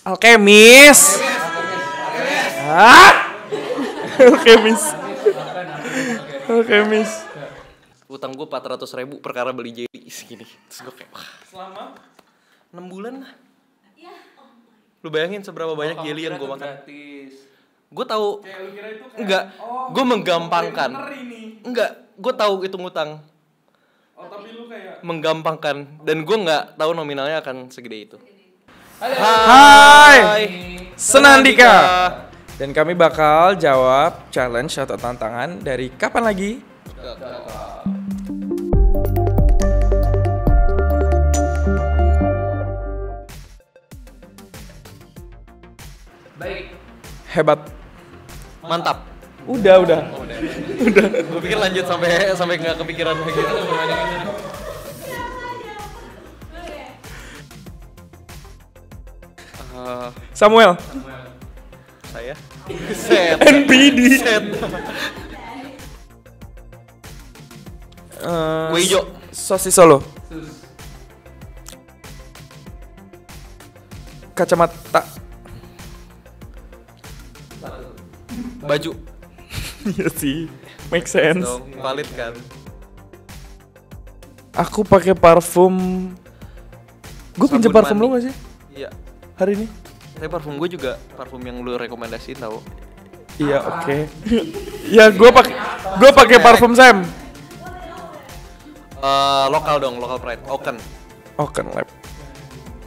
Alkemis. Hah? Alkemis. Alkemis. Utang gue 400.000 perkara beli jelly segini. Terus gue kayak Selama 6 bulan lah. Lu bayangin seberapa banyak jelly yang gue makan. Gue tahu. Enggak, gue menggampangkan. Enggak, gue tahu itu ngutang. Oh, tapi lu kayak menggampangkan dan gue nggak tahu nominalnya akan segede itu. Hai, Senandika. Dan kami bakal jawab challenge atau tantangan dari Kapan Lagi? Baik. Hebat. Mantap. Udah. Gue pikir lanjut sampai nggak kepikiran lagi. Samuel. Saya. Set. NPD. Set. Gue hijau. Sosis Solo. Kacamata. Baju. Iya sih, make sense. Dong, valid kan. Aku pakai parfum. Gue pinjam Sabun parfum mandi. lu gak sih Iya. hari ini? Tapi parfum gue juga parfum yang lu rekomendasiin tau. Iya, oke. Ya, gue pakai parfum Sam. Lokal dong, lokal pride. Oken. Oken Lab.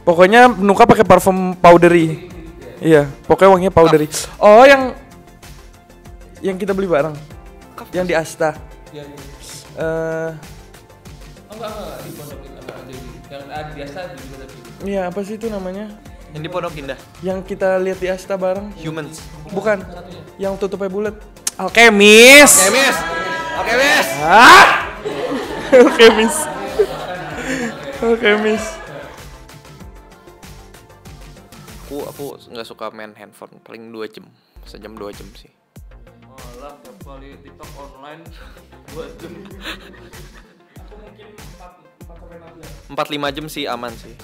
Pokoknya Nuka pakai parfum powdery. Iya, pokoknya wanginya powdery. Oh, yang kita beli bareng. Yang di Asta. Enggak di Pondok Indah aja di. Yang biasa di juga tapi. Iya, apa sih itu namanya? Yang di Pondok Indah. Yang kita lihat di Asta bareng. Humans. Bukan. Yang tutupnya bulat. Alkemis. Alkemis. Hah? Alkemis. Alkemis. Aku nggak suka main handphone, paling 2 jam, sejam 2 jam sih. Malah tiap kali TikTok online 2 jam. Aku mungkin 4-6 jam. 4-5 jam sih aman sih.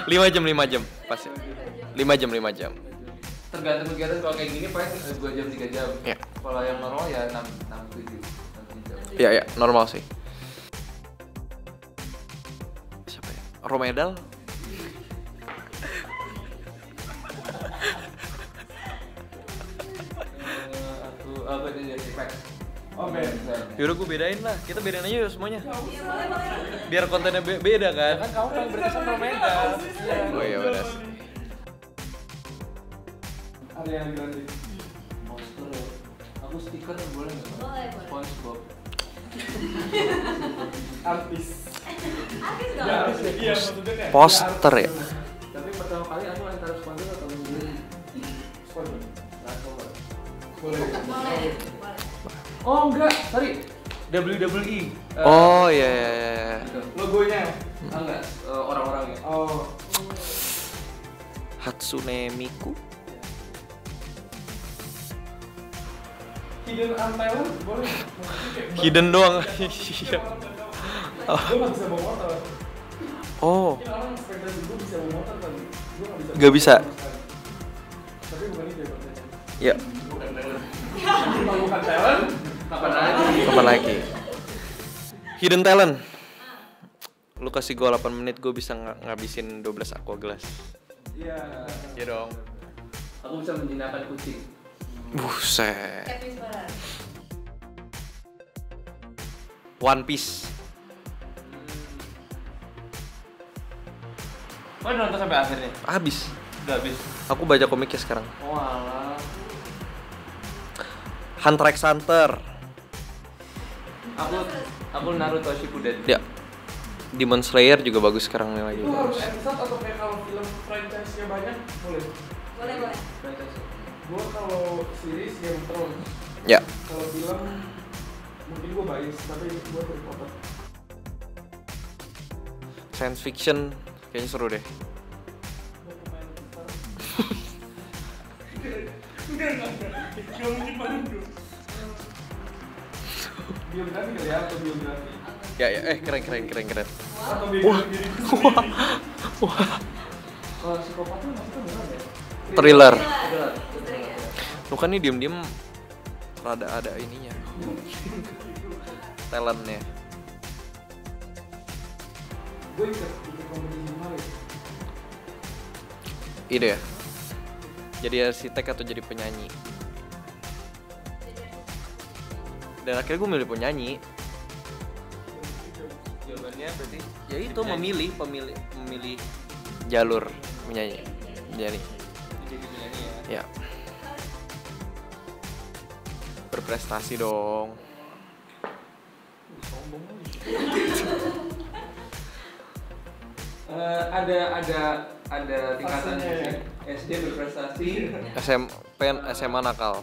5 jam pasti. 5 jam. Tergantung kegiatan, kalau kayak gini paling 2 jam 3 jam. Ya. Kalau yang normal ya 6 7 jam. Iya, normal sih. Siapa ya? Romedal. Aku apa itu ya Cipex. Oke. Yaudah gue bedain lah, kita bedain aja yuk semuanya. Biar kontennya beda kan. Kan kamu paling berkesan Romedal. Oh iya benar. Ada yang ganti. Monster ya. Aku stiker boleh nggak? Boleh. SpongeBob. Artis. dong. Ya, artis ya. Iya, maksudnya kayak Poster ya. Tapi pertama kali aku antara SpongeBob atau Wolverine. SpongeBob. Transformer. Boleh. Boleh. Oh enggak, sorry. WWE. Oh iya. Logonya. Enggak, orang-orangnya. Oh. Hatsune Miku. Hidden Untitled boleh. Maksudnya kayak Hidden doang. Iya. Gue gak bisa bawa motor. Oh, Mungkin orang ekspektasi gue bisa bawa motor kali. Gue gak bisa. Gak bisa. Tapi bukan itu ya maksudnya. ya. Kalau bukan talent, Kapan lagi? Hidden talent. Lu kasih gue 8 menit, gue bisa ngabisin 12 aqua gelas. iya. Iya dong. Aku bisa menjinakkan kucing. Buset. Cat Whisperer. One Piece. Kau udah nonton sampai akhirnya? Habis. Udah habis. Aku baca komiknya sekarang. Oh alah. Hunter x Hunter. Aku Naruto Shippuden. Ya. Demon Slayer juga bagus sekarang nih lagi. Itu harus episode atau kayak kalau film franchise-nya banyak boleh. Boleh. Gue kalau series Game of Thrones. Ya. Kalau film mungkin gue bias, tapi gue Harry Potter. Science fiction kayaknya seru deh. Gue pemain gitar. Gak mungkin banget bro. Biografi kali ya, atau biografi? Ya, keren. atau bego diri gue sendiri. Kalau psikopat tuh maksudnya beneran ya? Thriller. Thriller. Lu kan nih diem-diem rada ada ininya. Talentnya. Gue ikut kompetisi kemarin. Ide ya? Jadi arsitek atau jadi penyanyi? Dan akhirnya gue milih penyanyi. Jawabannya berarti Ya itu memilih jalur menyanyi. jadi penyanyi ya. Ya. Berprestasi dong. Ada tingkatan Fasenya ya? SD berprestasi. SMA nakal.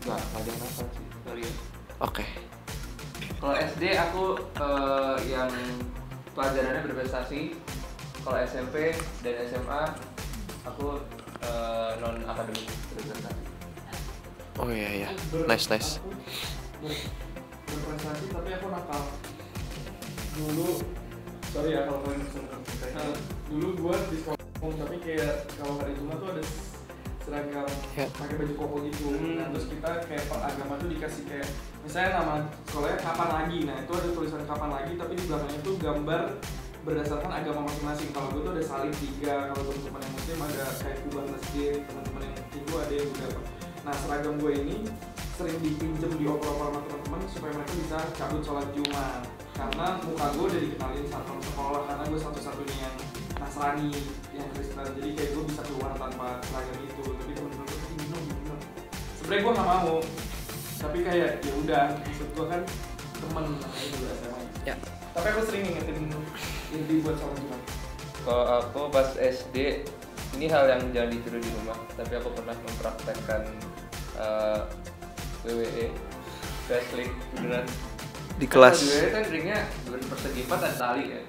Nggak ada yang nakal sih. Sorry. Oke. Kalau SD aku yang pelajarannya berprestasi. Kalau SMP dan SMA aku non akademik berprestasi. Oh iya. Nice. Aku berprestasi tapi aku nakal. Dulu, sorry ya kalau kalian bisa ngerti. Dulu gua di sekolah tapi kayak kalau hari Jumat tuh ada seragam pakai baju koko gitu. Nah terus kita kayak per agama tuh dikasih kayak misalnya nama sekolahnya kapan lagi. Nah itu ada tulisan kapan lagi tapi di belakangnya tuh gambar berdasarkan agama masing-masing. Kalau gue tuh ada salib 3, kalau teman-teman yang muslim ada kayak kubah masjid, teman-teman yang Hindu ada yang beberapa. Nah seragam gue ini sering dipinjem di oper-oper sama teman-teman supaya mereka bisa cabut sholat Jumat. Karena muka gue udah dikenalin satu sekolah karena gue satu-satunya yang Nasrani, yang Kristen. Jadi kayak gue bisa keluar tanpa seragam itu. Tapi teman-teman gue bingung. Sebenarnya gue nggak mau, tapi kayak ya udah. Maksud gue kan teman namanya juga SMA. Ya. Tapi aku sering ngingetin inti buat sholat Jumat. Kalau aku pas SD, ini hal yang jangan ditiru di rumah, tapi aku pernah mempraktekkan WWE, wrestling beneran. Di kelas. Di WWE kan ringnya persegi 4 ada tali ya.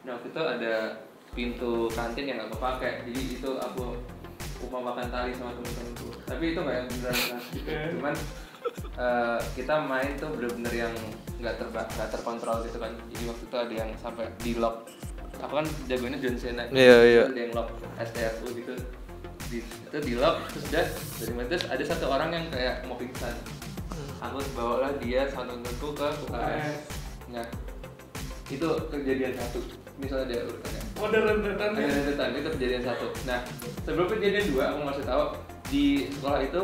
Nah waktu itu ada pintu kantin yang nggak kepake, jadi itu aku umpamakan tali sama temen-temenku. Tapi itu nggak yang beneran gitu. Cuman kita main tuh bener-bener yang nggak terkontrol gitu kan. Jadi waktu itu ada yang sampai di lock. Aku kan jagoannya John Cena. Iya. Ada yang lock STFU gitu. Itu di lock terus terus ada satu orang yang kayak mau pingsan. Aku bawalah dia sama temenku ke UKS. Nah itu kejadian satu. Misalnya dia urutannya. Oh, ada rentetan. Itu kejadian satu. Nah sebelum kejadian 2 aku masih tahu di sekolah itu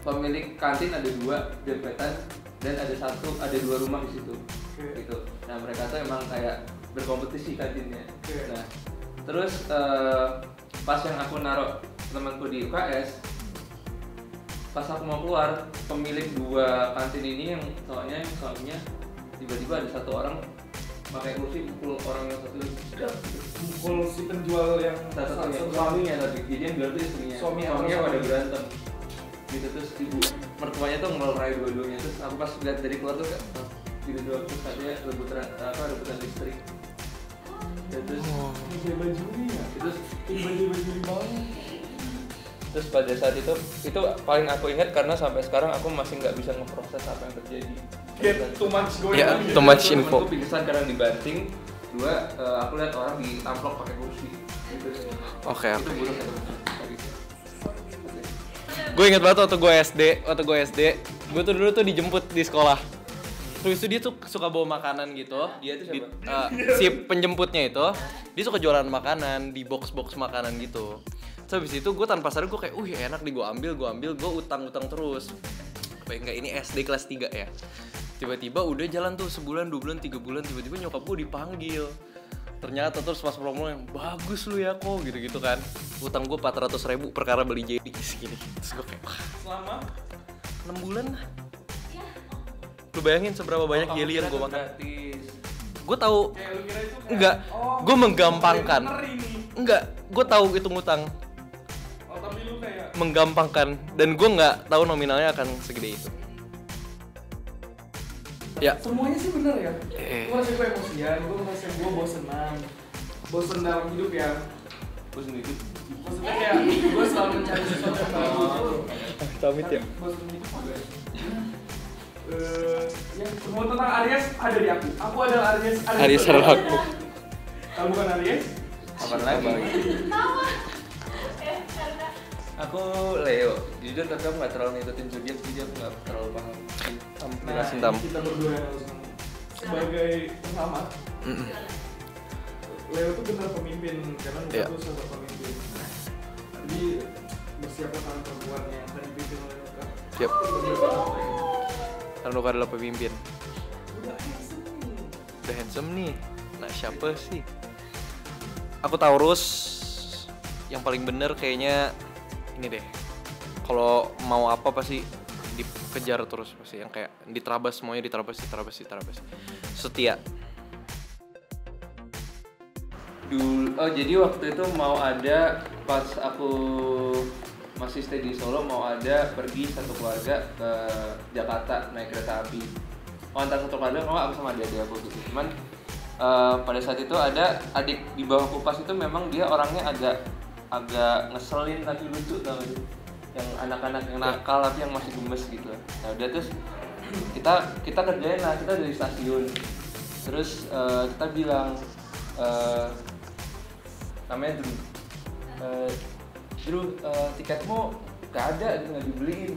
pemilik kantin ada 2 dempetan dan ada 2 rumah di situ. Gitu. Nah mereka tuh emang kayak berkompetisi kantinnya. Nah terus pas yang aku naruh temanku di UKS, pas aku mau keluar, pemilik 2 kantin ini yang soalnya tiba-tiba ada satu orang pakai kursi pukul orang yang satu mukul si penjual yang suaminya tadi. Jadi yang jual tuh istrinya. Suaminya pada berantem. Gitu terus ibu mertuanya tuh ngelerai dua-duanya. Terus aku pas lihat dari keluar tuh kayak gitu doang, terus katanya rebutan listrik. Dan terus kayak baju ini ya. Terus baju banget. Terus pada saat itu paling aku ingat karena sampai sekarang aku masih nggak bisa ngeproses apa yang terjadi. Too much going Ya, on. too much info. Aku pingsan karena dibanting. 2, aku lihat orang ditampok pakai kursi. Gitu. Oke. Itu buruk ya teman-teman. Gue inget banget waktu gue SD, gue tuh dulu tuh dijemput di sekolah. Terus itu dia tuh suka bawa makanan gitu. Dia tuh siapa? Si penjemputnya itu, dia suka jualan makanan di box-box makanan gitu. Terus habis itu gue tanpa sadar gue kayak, enak nih gue ambil, gue utang terus. Kayak enggak, ini SD kelas 3 ya. Tiba-tiba udah jalan tuh sebulan, 2 bulan, 3 bulan, tiba-tiba nyokap gue dipanggil. Ternyata terus pas promo yang bagus lu ya kok gitu-gitu kan. Utang gue 400.000 perkara beli jadi segini. Terus gue kayak Selama 6 bulan lah. Lu bayangin seberapa banyak yeli yang gue makan. Gratis. kayak Gue tahu lu kira itu kayak enggak, gue menggampangkan. bener ini. Enggak, gue tahu hitung utang. Oh tapi lu kayak Menggampangkan dan gue nggak tahu nominalnya akan segede itu. Ya. semuanya sih bener ya. Eh. Gue merasa gue emosian, gue merasa gue bosen dalam hidup ya. Gue sendiri. Maksudnya kayak gue selalu mencari sesuatu yang baru. Damit ya. Bosen hidup gue. Yang semua tentang Aries ada di aku. Aku adalah Aries. Aries adalah aku. Kalau bukan Aries? Kapan lagi? Aku Leo, jujur tapi aku nggak terlalu ngikutin zodiak, jadi aku nggak terlalu paham. Jelasin Tam. Kita berdua yang harus ngomong. Sebagai pengamat, Leo tuh benar pemimpin, karena Nuka tuh seorang pemimpin. Jadi bersiaplah kalian perempuan yang akan dipimpin oleh Nuka. Siap. Karena Nuka adalah pemimpin. Udah handsome nih. Nah siapa sih? Aku Taurus. Yang paling bener kayaknya ini deh. Kalau mau apa pasti dikejar terus, pasti yang kayak diterabas, semuanya diterabas. Setia. Jadi waktu itu mau ada, pas aku masih stay di Solo, mau ada pergi satu keluarga ke Jakarta naik kereta api. Antar satu keluarga, kalau aku sama adik aku gitu. Cuman pada saat itu ada adik di bawah kupas itu memang dia orangnya agak ngeselin tapi lucu, tau gak sih? Yang anak-anak yang nakal tapi yang masih gemes gitu. Nah udah terus kita kerjain lah, kita dari stasiun. Terus kita bilang namanya Drew, tiketmu gak ada, nggak dibeliin.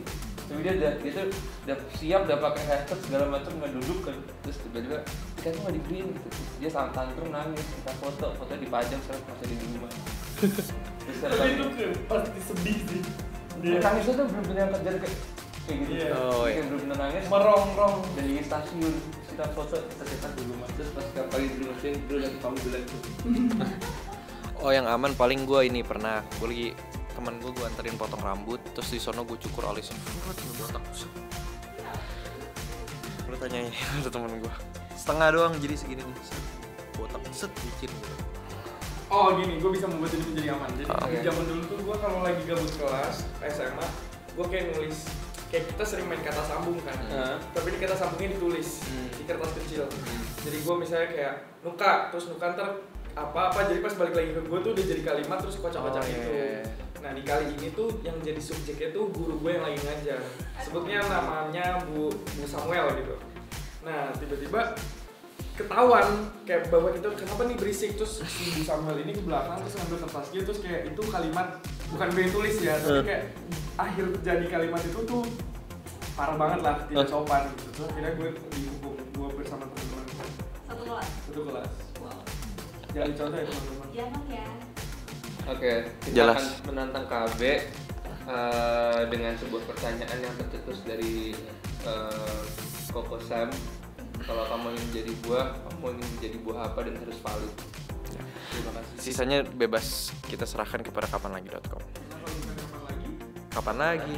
Tapi dia udah siap, udah pakai headset segala macam, nggak duduk kan. Terus tiba-tiba tiketmu nggak dibeliin gitu. Dia sama tantrum nangis, kita foto dipajang sekarang masih di rumah. Tapi itu pasti sedih sih. Nangisnya tuh bener-bener yang kejar kayak gitu. Kayak bener-bener nangis, merongrong dari stasiun. Kita foto, kita cetak di rumah. Terus pas pagi di rumah sih, dulu lagi kamu bilang tuh. Oh yang aman paling gue ini pernah. Gue lagi temen gue anterin potong rambut, terus di sono gue cukur alisnya. Botak. Lu tanyain ada temen gue. Setengah doang jadi segini nih. Botak licin gitu. Oh gini, gue bisa membuat ini menjadi aman. Jadi di zaman dulu tuh gue kalau lagi gabut kelas SMA, gue kayak nulis, kayak kita sering main kata sambung kan. Tapi di kata sambungnya ditulis di kertas kecil. Jadi gue misalnya kayak Nuka, terus Nuka ntar apa jadi pas balik lagi ke gue tuh udah jadi kalimat terus kocak-kocak gitu. Nah di kali ini tuh yang jadi subjeknya tuh guru gue yang lagi ngajar. Sebutnya namanya Bu Samuel gitu. Nah tiba-tiba ketahuan kayak bapak itu kenapa nih berisik, terus si Bu Samuel ini ke belakang terus ngambil kertasnya, terus kayak itu kalimat bukan gue yang tulis ya, tapi kayak akhir jadi kalimat itu tuh parah banget lah, tidak sopan gitu. Terus akhirnya gue dihukum, gue bersama teman-teman satu kelas. Wow. Jangan dicontoh ya teman-teman. Jangan ya. Oke, kita akan menantang KB dengan sebuah pertanyaan yang tercetus dari Koko Sam. Kalau kamu ingin menjadi buah, kamu ingin menjadi buah apa dan harus valid. Terima kasih. Sisanya bebas kita serahkan kepada kapanlagi.com. Kapan lagi?